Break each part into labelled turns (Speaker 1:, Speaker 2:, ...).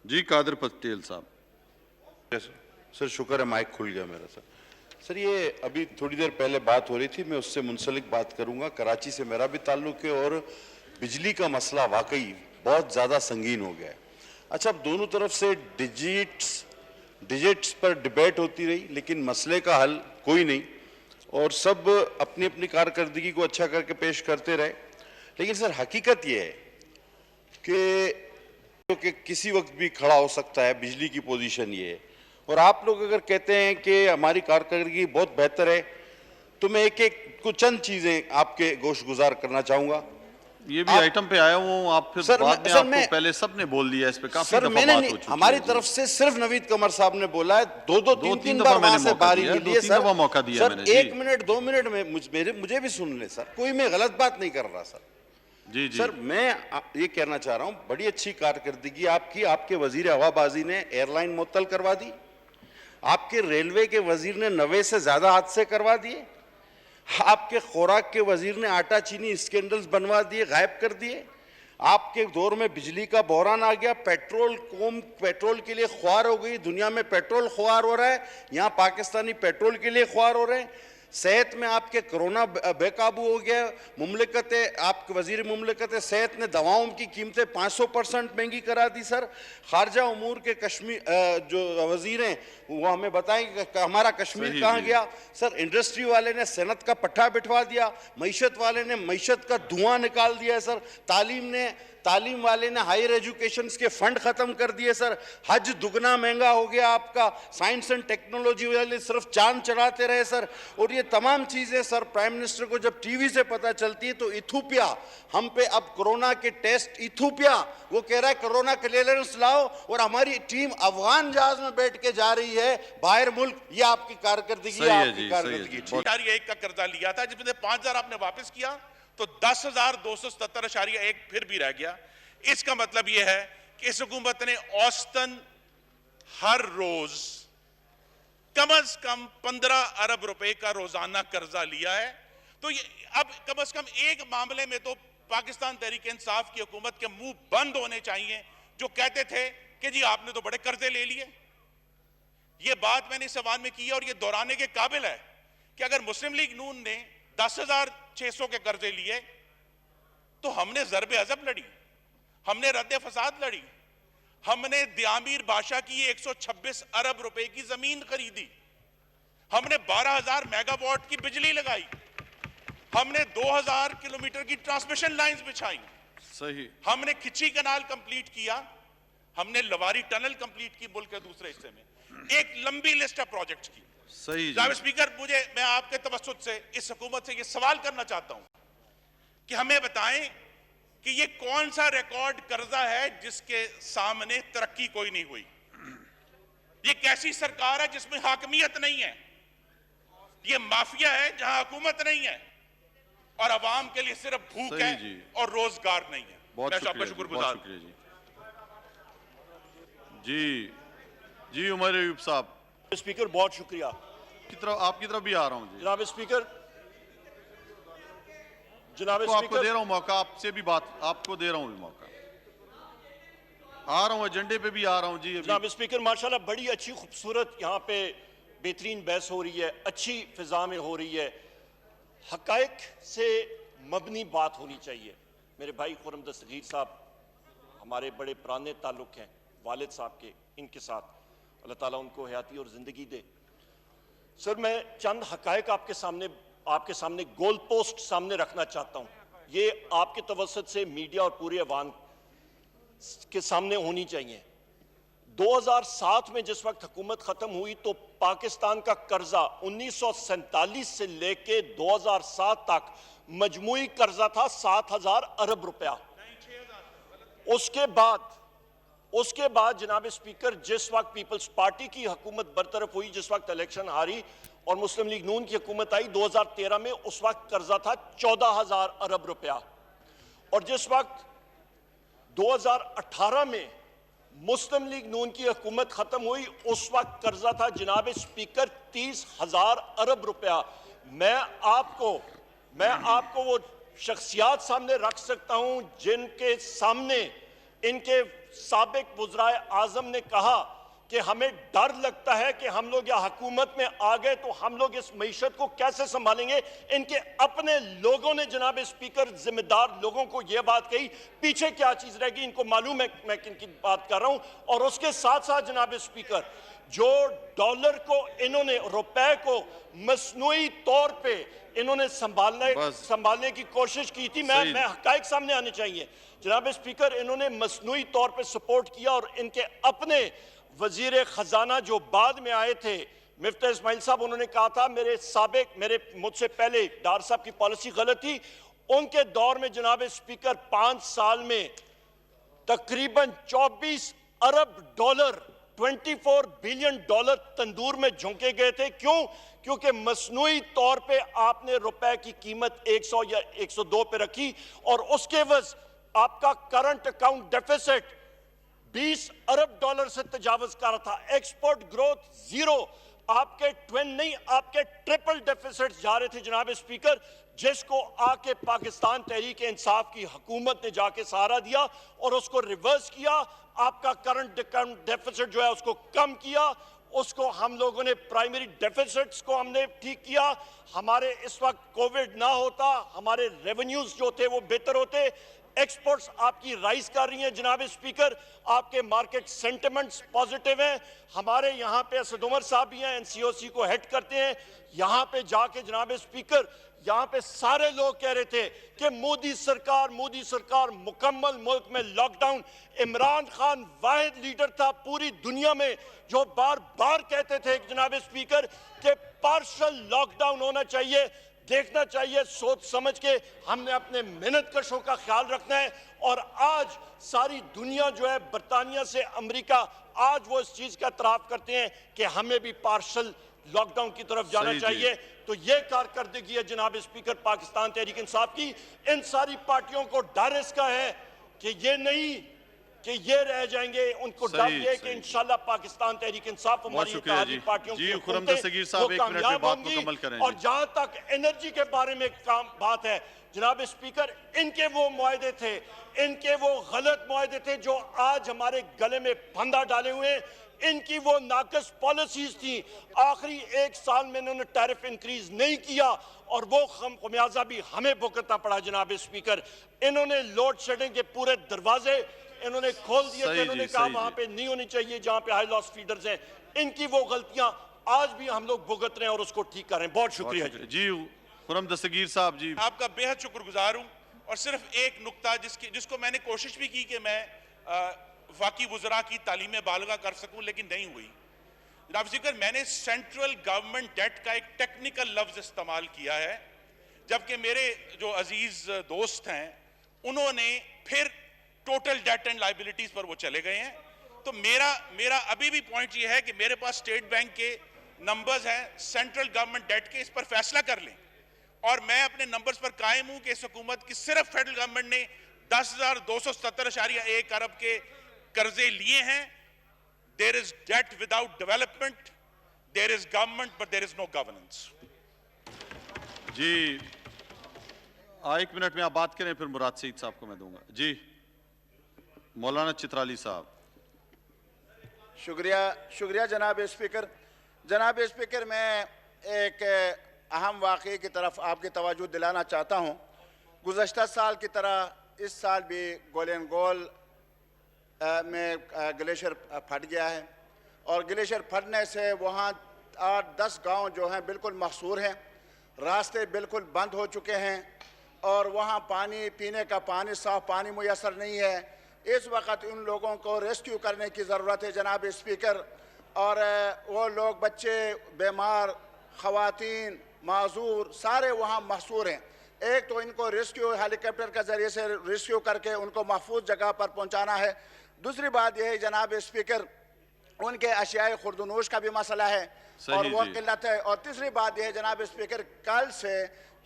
Speaker 1: जी कादर पटेल साहब।
Speaker 2: सर शुक्र है माइक खुल गया मेरा। सर ये अभी थोड़ी देर पहले बात हो रही थी, मैं उससे मुंसलिक बात करूंगा। कराची से मेरा भी ताल्लुक है और बिजली का मसला वाकई बहुत ज़्यादा संगीन हो गया है। अच्छा, अब दोनों तरफ से डिजिट्स पर डिबेट होती रही, लेकिन मसले का हल कोई नहीं और सब अपनी अपनी कारकर्दगी को अच्छा करके पेश करते रहे। लेकिन सर हकीकत यह है कि किसी वक्त भी खड़ा हो सकता है, बिजली की पोजीशन ये है। और आप लोग अगर कहते हैं कि हमारी कारकर्दगी बहुत बेहतर है, तो मैं एक एक कुछ चंद चीजें आपके गोशगुजार करना चाहूंगा।
Speaker 1: ये भी आइटम पे आया हूँ, आप फिर
Speaker 2: सर,
Speaker 1: बाद में
Speaker 2: सर,
Speaker 1: आपको पहले सबने बोल दिया, इस पे काफी दफा
Speaker 2: मैंने
Speaker 1: बात हो चुकी
Speaker 2: हमारी
Speaker 1: है।
Speaker 2: तरफ से सिर्फ नवीद कमर साहब ने बोला है, दो तीन
Speaker 1: दफा
Speaker 2: बार वहां
Speaker 1: मैंने
Speaker 2: से
Speaker 1: मौका
Speaker 2: बारी
Speaker 1: दिया,
Speaker 2: मिली है।
Speaker 1: 2-3 दफा मौका दिया
Speaker 2: सर
Speaker 1: मैंने।
Speaker 2: 1 मिनट 2 मिनट में मुझे भी सुन ले सर, कोई मैं गलत बात नहीं कर रहा सर।
Speaker 1: जी जी
Speaker 2: सर मैं ये कहना चाह रहा हूं, बड़ी अच्छी कारकर्दगी आपकी। आपके वजीर हवाबाजी ने एयरलाइन मुअत्तल करवा दी, आपके रेलवे के वजीर ने 90 से ज्यादा हादसे करवा दिए, आपके खुराक के वजीर ने आटा चीनी स्कैंडल्स बनवा दिए, गायब कर दिए। आपके दौर में बिजली का बहरान आ गया, पेट्रोल के लिए ख्वार हो गई, दुनिया में पेट्रोल ख्वार हो रहा है, यहाँ पाकिस्तानी पेट्रोल के लिए ख्वार हो रहे हैं। सेहत में आपके कोरोना बेकाबू हो गया। आपके वजीर मुमलिकत सेहत ने दवाओं की कीमतें 500% महंगी करा दी। सर खारजा उमूर के कश्मीर जो वजीर हैं वो हमें बताएंगे कि हमारा कश्मीर कहाँ गया। सर इंडस्ट्री वाले ने सनत का पट्टा बिठवा दिया, मईशत वाले ने मईशत का धुआं निकाल दिया। सर तालीम वाले ने हायर एजुकेशन के फंड खत्म कर दिए। सर हज दुगना महंगा हो गया आपका, साइंस एंड टेक्नोलॉजी वाले सिर्फ चांद चढ़ाते रहे। सर और ये तमाम चीजें सर प्राइम मिनिस्टर को जब टीवी से पता चलती है तो इथोपिया हम पे अब कोरोना के टेस्ट, इथोपिया वो कह रहा है कोरोना क्लियरेंस लाओ और हमारी टीम अफगान जहाज में बैठ के जा रही है बाहर मुल्क। ये आपकी कारकर्दगी है, आपकी कारकर्दगी।
Speaker 3: 1 का कर्जा लिया था जिसमें 5,000 आपने वापस किया तो 10,277.1 फिर भी रह गया। इसका मतलब यह है कि इस हुकूमत ने औसतन हर रोज कम से कम 15 अरब रुपए का रोजाना कर्जा लिया है। तो ये अब कम से कम एक मामले में तो पाकिस्तान तहरीक इंसाफ की हुकूमत के मुंह बंद होने चाहिए, जो कहते थे कि जी आपने तो बड़े कर्जे ले लिए। ये बात मैंने इस सवाल में की है और ये दोहराने के काबिल है कि अगर मुस्लिम लीग नून ने 10,600 के कर्जे लिए तो हमने ज़रबे अज़ब लड़ी, हमने रद्द फसाद लड़ी, हमने दियामीर बादशाह की 126 अरब रुपए की जमीन खरीदी, हमने 12,000 मेगावाट की बिजली लगाई, हमने 2,000 किलोमीटर की ट्रांसमिशन लाइंस बिछाई,
Speaker 1: सही,
Speaker 3: हमने खिची कनाल कंप्लीट किया, हमने लवारी टनल कंप्लीट की मुल्क के दूसरे हिस्से में। एक लंबी लिस्ट है प्रोजेक्ट्स की।
Speaker 1: सही
Speaker 3: जनाब स्पीकर, मैं आपके तवज्जुह से इस हुकूमत से ये सवाल करना चाहता हूं कि हमें बताएं कि ये कौन सा रिकॉर्ड कर्जा है जिसके सामने तरक्की कोई नहीं हुई। ये कैसी सरकार है जिसमें हाकमियत नहीं है। ये माफिया है जहां हुकूमत नहीं है और अवाम के लिए सिर्फ भूख है और रोजगार नहीं है। मैं आपका शुक्रगुजार हूं।
Speaker 1: जी जी उमर अयूब साहब।
Speaker 4: स्पीकर बहुत शुक्रिया।
Speaker 1: आपकी तरफ भी आ रहा हूं जी।
Speaker 4: जनाब स्पीकर
Speaker 1: आपको दे रहा हूं मौका, आपसे भी बात आपको दे रहा हूं मौका। आ रहा हूं, एजेंडे पे भी आ रहा हूं जी।
Speaker 4: जनाब स्पीकर माशाल्लाह बड़ी अच्छी खूबसूरत यहाँ पे बेहतरीन बहस हो रही है, अच्छी फिजा में हो रही है, हकायक से मबनी बात होनी चाहिए। मेरे भाई खुर्रम दस्तगीर साहब हमारे बड़े पुराने ताल्लुक हैं वालिद साहब के, इनके साथ अल्लाह ताला उनको हयाती और जिंदगी दे। सर मैं चंद हकायक आपके सामने गोल पोस्ट सामने रखना चाहता हूं। ये आपके तवज्जुह से मीडिया और पूरे अवाम के सामने होनी चाहिए। 2007 में जिस वक्त हुकूमत खत्म हुई तो पाकिस्तान का कर्जा 1947 से लेके 2007 तक मजमूई कर्जा था 7,000 अरब रुपया। उसके बाद जनाब स्पीकर जिस वक्त पीपल्स पार्टी की हुकूमत बरतरफ हुई, जिस वक्त इलेक्शन हारी और मुस्लिम लीग नून की हुकूमत आई 2013 में, उस वक्त कर्जा था 14,000 अरब रुपया। और जिस वक्त 2018 में मुस्लिम लीग नून की हुकूमत खत्म हुई उस वक्त कर्जा था जनाब स्पीकर 30,000 अरब रुपया। मैं आपको वो शख्सियात सामने रख सकता हूं जिनके सामने इनके साबिक वज़राए आज़म ने कहा कि हमें डर लगता है कि हम लोग या हुकूमत में आ गए तो हम लोग इस मईशत को कैसे संभालेंगे। इनके अपने लोगों ने जनाब स्पीकर जिम्मेदार लोगों को यह बात कही, पीछे क्या चीज रहेगी इनको मालूम है मैं किनकी बात कर रहा हूं। और उसके साथ साथ जनाब स्पीकर, जो डॉलर को इन्होंने, रुपए को मसनूई तौर पे इन्होंने संभालने की कोशिश की थी, मैं हकायक सामने आने चाहिए जनाब स्पीकर, इन्होंने मसनूई तौर पे सपोर्ट किया। और इनके अपने वजीर खजाना जो बाद में आए थे मिफ्ता इस्माइल साहब, उन्होंने कहा था मुझसे पहले डार साहब की पॉलिसी गलत थी। उनके दौर में जनाब स्पीकर 5 साल में तकरीबन 24 अरब डॉलर, 24 बिलियन डॉलर तंदूर में झोंके गए थे। क्यों? क्योंकि मसनूई तौर पे आपने रुपए की कीमत 100 या 102 पे रखी और उसके वजह आपका करंट अकाउंट डेफिसिट 20 अरब डॉलर से तजावज कर रहा था। एक्सपोर्ट ग्रोथ जीरो, आपके ट्विन नहीं आपके ट्रिपल डेफिसिट जा रहे थे जनाब स्पीकर, जिसको आके पाकिस्तान तहरीक इंसाफ की हुकूमत ने जाके सहारा दिया और उसको रिवर्स किया। आपका करंट अकाउंट डेफिसिट जो है उसको कम किया, उसको हम लोगों ने प्राइमरी डेफिसिट्स को हमने ठीक किया। हमारे इस वक्त कोविड ना होता, हमारे रेवेन्यूज जो थे वो बेहतर होते। एक्सपोर्ट्स आपकी राइज कर रही हैं जनाब स्पीकर, आपके मार्केट सेंटिमेंट्स पॉजिटिव हैं। हमारे यहाँ पे असद उमर साहब भी हैं, एनसीओसी को हेड करते हैं। यहाँ पे जाके जनाब स्पीकर, यहाँ पे सारे लोग कह रहे थे कि मोदी सरकार मुकम्मल मुल्क में लॉकडाउन। इमरान खान वाहिद लीडर था पूरी दुनिया में जो बार बार कहते थे जनाब स्पीकर कि पार्शल लॉकडाउन होना चाहिए। देखना चाहिए सोच समझ के, हमने अपने मेहनत कशों का ख्याल रखना है। और आज सारी दुनिया जो है, बरतानिया से अमेरिका, आज वो इस चीज का इतराफ करते हैं कि हमें भी पार्शल लॉकडाउन की तरफ जाना चाहिए। तो ये कारकर्दगी है जनाब स्पीकर पाकिस्तान तहरीक इंसाफ की। इन सारी पार्टियों को डर इसका है कि ये नहीं कि ये रह जाएंगे, उनको डर ये कि इंशाल्लाह पाकिस्तान तहरीक इंसाफ हमारी इत्तेहादी पार्टियों की कामयाब होंगी। और जहां तक एनर्जी के बारे में बात है जनाब स्पीकर, इनके वो मुआहदे थे, इनके वो गलत मुआहदे थे जो आज हमारे गले में फंदा डाले हुए हैं। इनकी वो नाकस पॉलिसीज थी, आखिरी 1 साल में इन्होंने टैरिफ इंक्रीज नहीं किया और वो खमियाजा भी हमें भुगतना पड़ा जनाब स्पीकर। इन्होंने लोड शेडिंग के पूरे दरवाजे इन्होंने खोल दिए थे, इन्होंने कहा वहां पे नहीं होनी चाहिए जहां पे हाई लॉस फीडर्स हैं। इनकी वो गलतियां आज भी हम लोग भुगत रहे हैं और उसको ठीक कर रहे हैं। बहुत शुक्रिया
Speaker 1: जी। खुरम दस्तगीर साहब जी,
Speaker 3: आपका बेहद शुक्रगुजार हूं। और सिर्फ एक नुक्ता जिसको मैंने कोशिश भी की कि मैं वाकई वज़रा की तालीम बालगा कर सकूं, लेकिन नहीं हुई। जनाब स्पीकर, मैंने सेंट्रल गवर्नमेंट डेट का एक टेक्निकल लफ्ज इस्तेमाल किया है, जबकि मेरे जो अजीज दोस्त हैं उन्होंने फिर टोटल डेट एंड लाइबिलिटीज पर वो चले गए हैं। तो मेरा अभी भी पॉइंट ये है कि मेरे पास स्टेट बैंक के नंबर्स हैं, सेंट्रल गवर्नमेंट डेट के, इस पर फैसला कर लें। और मैं अपने नंबर्स पर कायम हूं कि इस हुकूमत की सिर्फ फेडरल गवर्नमेंट ने 10,277.1 अरब के कर्जे लिए हैं। There is debt without development, there is government but there is no governance.
Speaker 1: जी 1 मिनट में आप बात करें, फिर मुराद सईद साहब को मैं दूंगा। जी मौलाना चित्राली साहब।
Speaker 5: शुक्रिया जनाब स्पीकर। जनाब स्पीकर, मैं एक अहम वाक़े की तरफ आपकी तवज्जो दिलाना चाहता हूँ। गुज़श्ता साल की तरह इस साल भी गोलेन गोल में ग्लेशियर फट गया है और ग्लेशियर फटने से वहाँ 8-10 गांव जो हैं बिल्कुल महसूर हैं, रास्ते बिल्कुल बंद हो चुके हैं और वहाँ पानी, पीने का पानी, साफ पानी मुयसर नहीं है। इस वक्त उन लोगों को रेस्क्यू करने की ज़रूरत है जनाब स्पीकर। और वो लोग, बच्चे, बीमार, ख़वातीन, माजूर, सारे वहाँ महसूर हैं। एक तो इनको रेस्क्यू हेलीकॉप्टर के ज़रिए से रेस्क्यू करके उनको महफूज जगह पर पहुँचाना है। दूसरी बात यह है जनाब स्पीकर, उनके अशियाए खुर्दनोश का भी मसला है और वो किल्लत है। और तीसरी बात यह है जनाब स्पीकर, कल से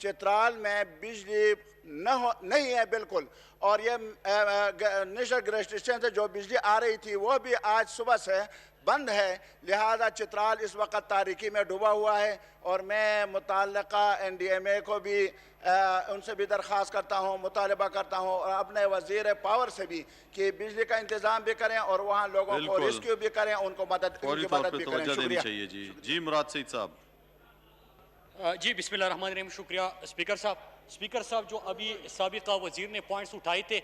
Speaker 5: चित्राल में बिजली नहीं है बिल्कुल, और ये नेशनल ग्रिड स्टेशन से जो बिजली आ रही थी वो भी आज सुबह से बंद है। लिहाजा चित्राल इस वक्त तारीकी में डूबा हुआ है, और मैं मुताल्लिका NDMA को भी उनसे भी दरख्वास्त करता हूँ, मुतालबा करता हूँ, और अपने वजीर पावर से भी कि बिजली का इंतजाम भी करें और वहाँ लोगों को
Speaker 1: बिल्कुल।
Speaker 5: रेस्क्यू भी करें, उनको मदद
Speaker 1: फौरी
Speaker 5: उनकी
Speaker 1: तौर
Speaker 5: मदद
Speaker 1: पे
Speaker 5: भी करें।
Speaker 1: तवज्जो देनी
Speaker 5: शुक्रिया।
Speaker 1: चाहिए जी। जी मुराद सईद साहब।
Speaker 6: जी बिस्मिल्लाहिर्रहमानिर्रहीम, शुक्रिया स्पीकर साहब। स्पीकर साहब, जो अभी साबिका वजीर ने पॉइंट्स उठाए थे,